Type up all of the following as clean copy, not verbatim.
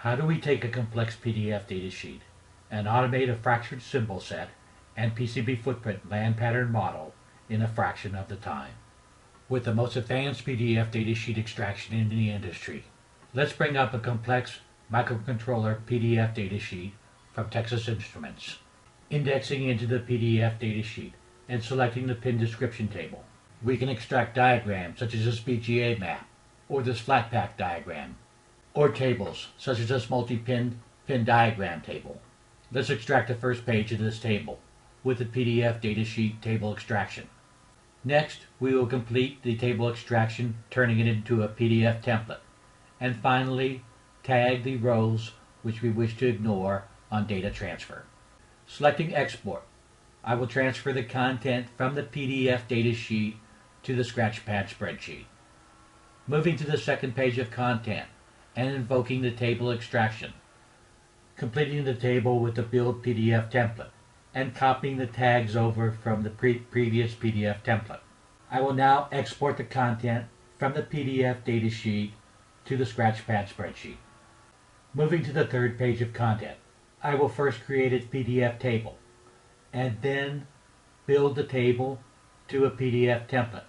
How do we take a complex PDF datasheet and automate a fractured symbol set and PCB footprint land pattern model in a fraction of the time? With the most advanced PDF datasheet extraction in the industry, let's bring up a complex microcontroller PDF datasheet from Texas Instruments. Indexing into the PDF datasheet and selecting the pin description table, we can extract diagrams such as this BGA map or this flat pack diagram, or tables such as this multi-pin pin diagram table. Let's extract the first page of this table with the PDF datasheet table extraction. Next, we will complete the table extraction, turning it into a PDF template, and finally tag the rows which we wish to ignore on data transfer. Selecting Export, I will transfer the content from the PDF datasheet to the Scratchpad spreadsheet. Moving to the second page of content and invoking the table extraction, completing the table with the build PDF template, and copying the tags over from the previous PDF template. I will now export the content from the PDF datasheet to the Scratchpad spreadsheet. Moving to the third page of content, I will first create a PDF table and then build the table to a PDF template,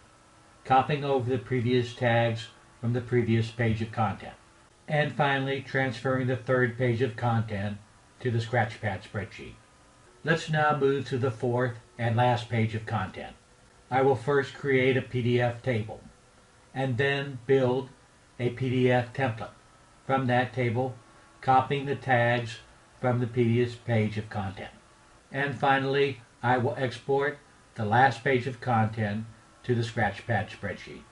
copying over the previous tags from the previous page of content, and finally transferring the third page of content to the Scratchpad spreadsheet. Let's now move to the fourth and last page of content. I will first create a PDF table and then build a PDF template from that table, copying the tags from the previous page of content. And finally, I will export the last page of content to the Scratchpad spreadsheet.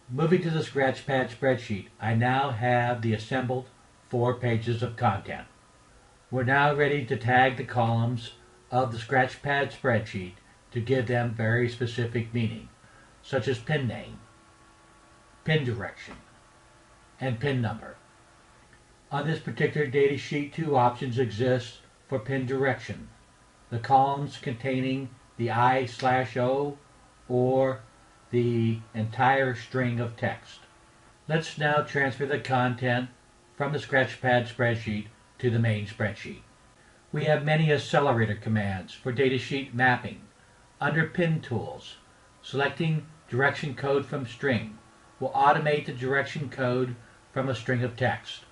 Moving to the Scratchpad spreadsheet, I now have the assembled 4 pages of content. We're now ready to tag the columns of the Scratchpad spreadsheet to give them very specific meaning, such as pin name, pin direction, and pin number. On this particular data sheet, 2 options exist for pin direction: the columns containing the I/O or the entire string of text. Let's now transfer the content from the Scratchpad spreadsheet to the main spreadsheet. We have many accelerator commands for datasheet mapping. Under Pin Tools, selecting Direction Code from String will automate the direction code from a string of text.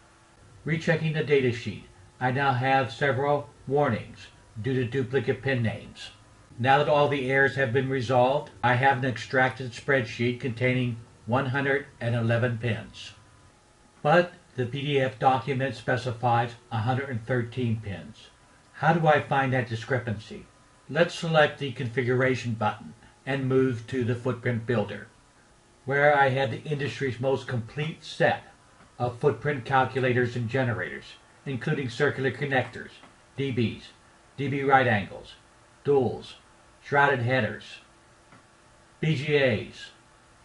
Rechecking the datasheet, I now have several warnings due to duplicate pin names. Now that all the errors have been resolved, I have an extracted spreadsheet containing 111 pins. But the PDF document specifies 113 pins. How do I find that discrepancy? Let's select the Configuration button and move to the Footprint Builder, where I have the industry's most complete set of footprint calculators and generators, including circular connectors, DBs, DB right angles, duals, shrouded headers, BGAs,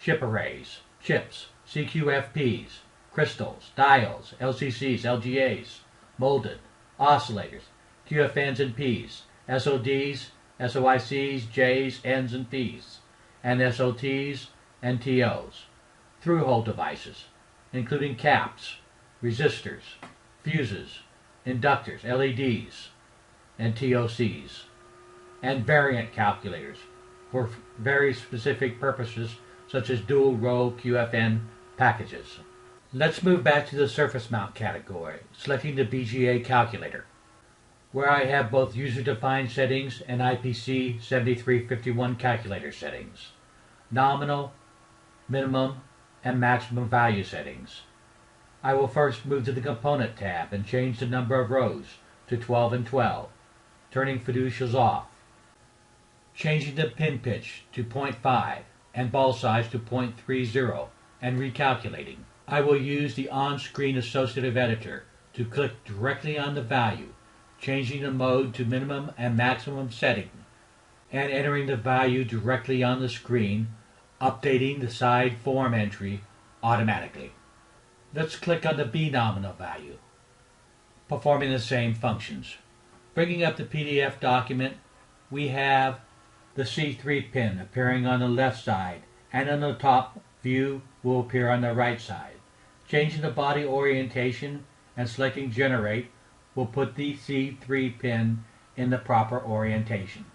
chip arrays, chips, CQFPs, crystals, diodes, LCCs, LGAs, molded, oscillators, QFNs and Ps, SODs, SOICs, Js, Ns, and Ps, and SOTs and TOs, through-hole devices, including caps, resistors, fuses, inductors, LEDs, and TOCs, and variant calculators for very specific purposes such as dual row QFN packages. Let's move back to the surface mount category, selecting the BGA calculator, where I have both user-defined settings and IPC 7351 calculator settings, nominal, minimum, and maximum value settings. I will first move to the Component tab and change the number of rows to 12 and 12, turning fiducials off, changing the pin pitch to 0.5 and ball size to 0.30, and recalculating. I will use the on-screen associative editor to click directly on the value, changing the mode to minimum and maximum setting, and entering the value directly on the screen, updating the side form entry automatically. Let's click on the B nominal value, performing the same functions. Bringing up the PDF document, we have the C3 pin appearing on the left side, and on the top view will appear on the right side. Changing the body orientation and selecting Generate will put the C3 pin in the proper orientation.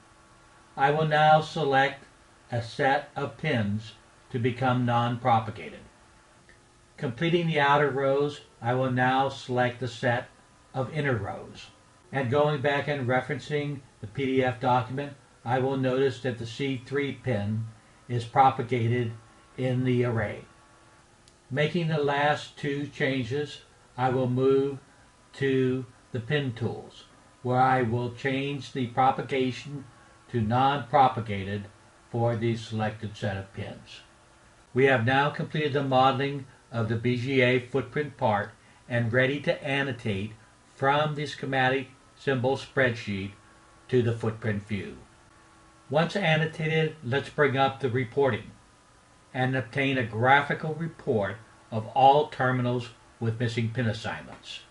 I will now select a set of pins to become non-propagated. Completing the outer rows, I will now select the set of inner rows. And going back and referencing the PDF document, I will notice that the C3 pin is propagated in the array. Making the last two changes, I will move to the pin tools, where I will change the propagation to non-propagated for the selected set of pins. We have now completed the modeling of the BGA footprint part and ready to annotate from the schematic symbol spreadsheet to the footprint view. Once annotated, let's bring up the reporting and obtain a graphical report of all terminals with missing pin assignments.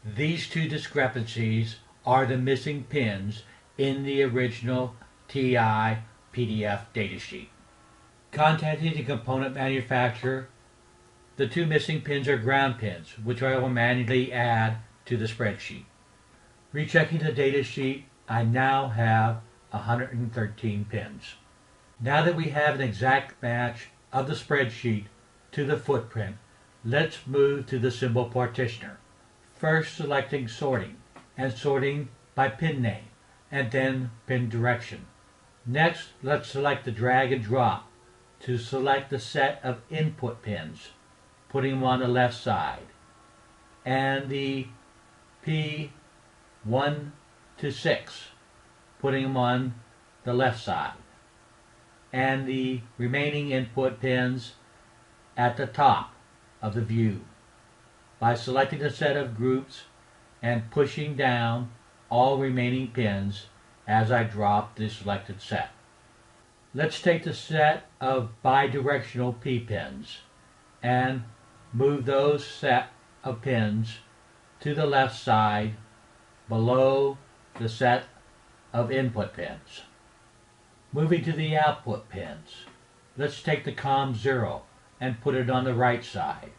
These two discrepancies are the missing pins in the original TI PDF datasheet. Contacting the component manufacturer, the two missing pins are ground pins, which I will manually add to the spreadsheet. Rechecking the datasheet, I now have 113 pins. Now that we have an exact match of the spreadsheet to the footprint, let's move to the symbol partitioner. First selecting sorting, and sorting by pin name, and then pin direction. Next, let's select the drag and drop to select the set of input pins, putting them on the left side, and the P1 to 6, putting them on the left side, and the remaining input pins at the top of the view by selecting the set of groups and pushing down all remaining pins as I drop the selected set. Let's take the set of bidirectional P pins and move those set of pins to the left side below the set of input pins. Moving to the output pins, let's take the COM0 and put it on the right side,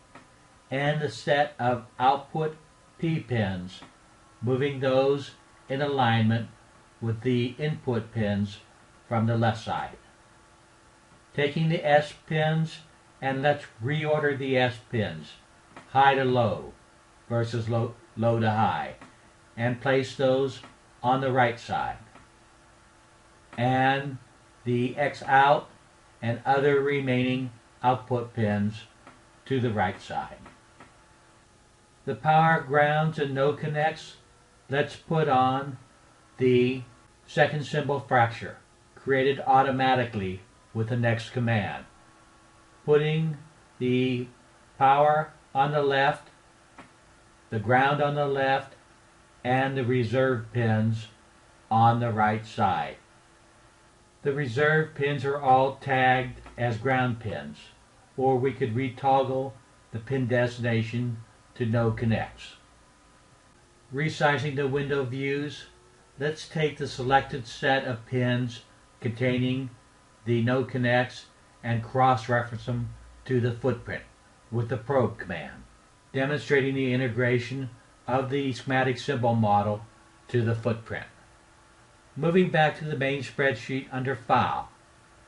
and the set of output P pins, moving those in alignment with the input pins from the left side. Taking the S pins, and let's reorder the S pins, high to low versus low to high, and place those on the right side. And the X out and other remaining output pins to the right side. The power, grounds, and no connects, let's put on the second symbol fracture, created automatically with the next command. Putting the power on the left, the ground on the left, and the reserve pins on the right side. The reserve pins are all tagged as ground pins, or we could retoggle the pin destination to no connects. Resizing the window views, let's take the selected set of pins containing the no connects and cross-reference them to the footprint with the probe command, demonstrating the integration of the schematic symbol model to the footprint. Moving back to the main spreadsheet under File,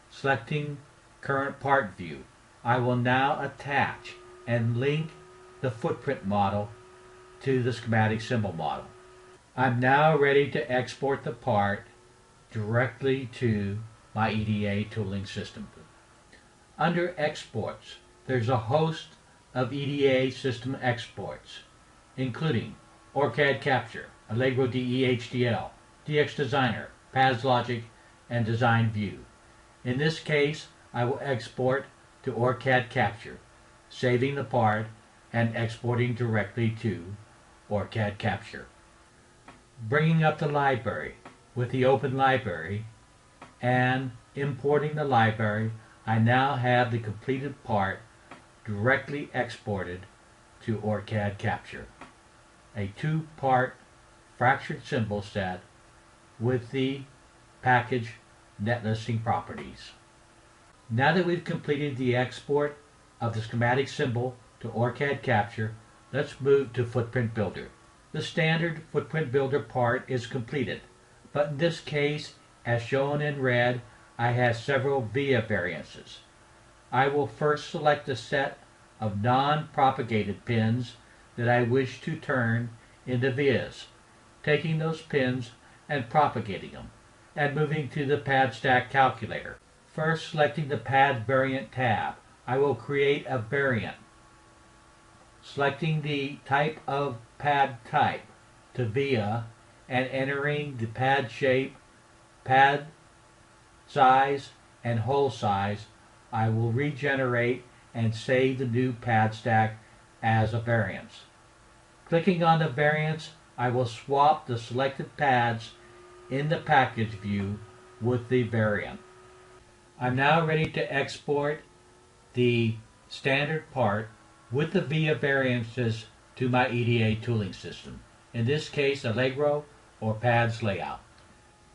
selecting Current Part View, I will now attach and link the footprint model to the schematic symbol model. I'm now ready to export the part directly to my EDA tooling system. Under Exports, there's a host of EDA system exports, including OrCAD Capture, Allegro DE-HDL, DX Designer, PathLogic, and Design View. In this case, I will export to OrCAD Capture, saving the part and exporting directly to OrCAD Capture. Bringing up the library with the Open Library and importing the library, I now have the completed part directly exported to OrCAD Capture. A two-part fractured symbol set with the package net listing properties. Now that we've completed the export of the schematic symbol to OrCAD Capture, Let's move to Footprint Builder. The standard Footprint Builder part is completed, but in this case, as shown in red, I have several via variances. I will first select a set of non-propagated pins that I wish to turn into vias, taking those pins and propagating them, and moving to the Pad Stack Calculator. First, selecting the Pad Variant tab, I will create a variant. Selecting the type of pad type to via and entering the pad shape, pad size, and hole size, I will regenerate and save the new pad stack as a variance. Clicking on the variance, I will swap the selected pads in the package view with the variant. I'm now ready to export the standard part with the via variances to my EDA tooling system, in this case Allegro or Pads Layout.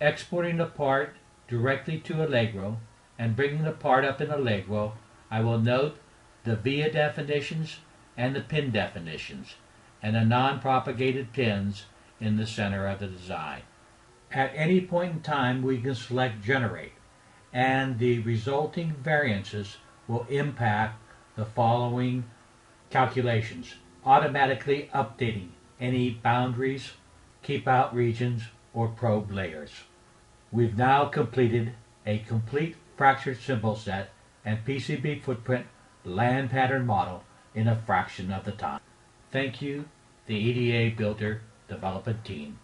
Exporting the part directly to Allegro and bringing the part up in Allegro, I will note the via definitions and the pin definitions and the non-propagated pins in the center of the design. At any point in time we can select Generate, and the resulting variances will impact the following calculations, automatically updating any boundaries, keep out regions, or probe layers. We've now completed a complete fractured symbol set and PCB footprint land pattern model in a fraction of the time. Thank you, the EDA Builder Development Team.